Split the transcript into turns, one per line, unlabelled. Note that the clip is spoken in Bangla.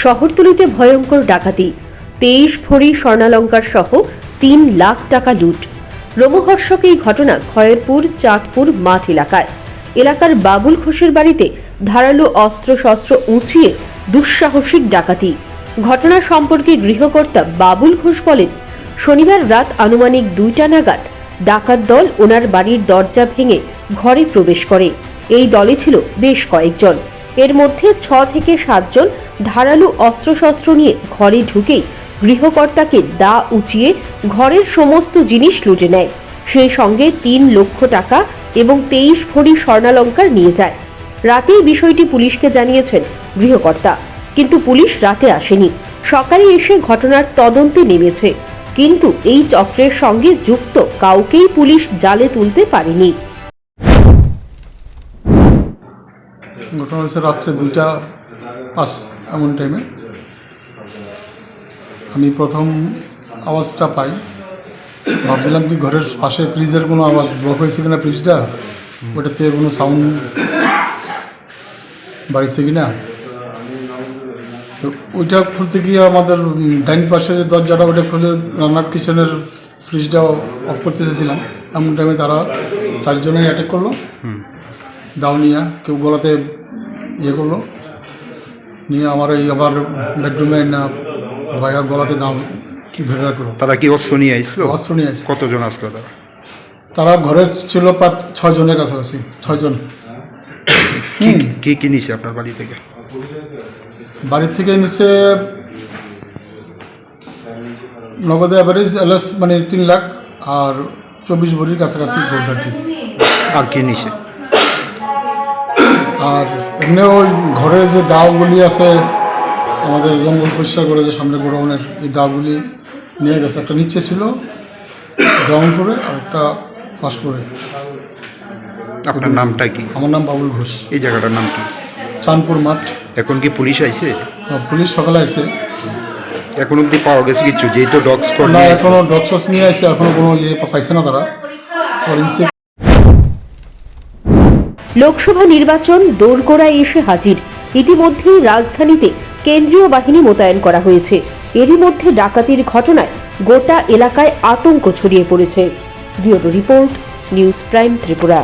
শহরতলিতে ভয়ঙ্কর ডাকাতি, 23 ভরি স্বর্ণালঙ্কার সহ 3 লাখ টাকা লুট। রোমহর্ষক এই ঘটনা খয়েরপুর চাঁদপুর মাঠ এলাকার বাবুল ঘোষের বাড়িতে ধারালো অস্ত্রশস্ত্র উঁচিয়ে দুঃসাহসিক ডাকাতি। ঘটনা সম্পর্কে গৃহকর্তা বাবুল ঘোষ বলেন, শনিবার রাত আনুমানিক 2টা নাগাদ ডাকাত দল ওনার বাড়ির দরজা ভেঙে ঘরে প্রবেশ করে। এই দলে ছিল বেশ কয়েকজন। এর মধ্যে 6 থেকে 7 জন ধারালো অস্ত্রশস্ত্র নিয়ে ঘরে ঢুকেই গৃহকর্তাকে দা উঁচিয়ে ঘরের সমস্ত জিনিস লুটে নেয়। সেই সঙ্গে 3 লক্ষ টাকা এবং 23 ভরি স্বর্ণালঙ্কার নিয়ে যায়। রাতেই বিষয়টি পুলিশকে জানিয়েছেন গৃহকর্তা, কিন্তু পুলিশ রাতে আসেনি। সকালে এসে ঘটনার তদন্তে নেমেছে, কিন্তু এই চক্রের সঙ্গে যুক্ত কাউকেই পুলিশ জালে তুলতে পারেনি।
ঘটনা হচ্ছে রাত্রে 2টা 5 এমন টাইমে আমি প্রথম আওয়াজটা পাই। ভাবছিলাম কি ঘরের পাশে ফ্রিজের কোনো আওয়াজ ব্লক হয়েছে কিনা, ফ্রিজটা ওটাতে কোনো সাউন্ড বাড়িছে কিনা। তো ওইটা খুলতে গিয়ে আমাদের ডাইন পাশে যে দরজাটা ওটা খুলে রান্নার কিচেনের ফ্রিজটা অফ করতে চেয়েছিলাম। এমন টাইমে তারা 4 জনেই অ্যাটাক করলো। দাও নিয়ে কেউ গলাতে ইয়ে করলো, নিয়ে আমার এই আবার বেডরুমে না ভাইয়া গলাতে দাও ধরে রাখলো।
তারা কি অস্ত্র নিয়ে আসলো?
অস্ত্র নিয়ে আসছে।
কতজন আসলো তারা?
তারা ঘরে ছিল প্রায় 6 জনের কাছাকাছি, 6 জন।
কি নিছে আপনার বাড়ি থেকে?
বাড়ির থেকে নিচে নগদে অ্যাভারেজ এলএস মানে 3 লাখ আর 24 ভরির কাছাকাছি গোল্ড আর কি।
আর কি নিছে?
আর এমনি ওই ঘরে যে দাওগুলি আছে আমাদের জঙ্গল পরিষ্কার করে যে সামনে গোডাউনের, এই দাওগুলি নিয়ে গেছে। একটা নিচে ছিল গ্রাউন্ড ফ্লোরে আর একটা ফার্স্ট ফ্লোরে।
আপনার নামটা কি?
আমার নাম বাবুল ঘোষ।
এই জায়গাটার নাম কি?
চাঁদপুর মাঠ।
এখন কি পুলিশ আইছে?
পুলিশ সকালে আসে।
এখন অব্দি পাওয়া গেছে কিছু? যেহেতু ডগ স্কোয়াড
না, এখনো ডগ স্কোয়াড নিয়ে আসে, এখনো কোনো ইয়ে পাইছে না তারা।
লোকসভা নির্বাচন দোরগোড়ায় এসে হাজির। ইতিমধ্যেই রাজধানীতে কেন্দ্রীয় বাহিনী মোতায়েন করা হয়েছে। এরই মধ্যে ডাকাতির ঘটনায় গোটা এলাকায় আতঙ্ক ছড়িয়ে পড়েছে। Bureau report, news prime Tripura.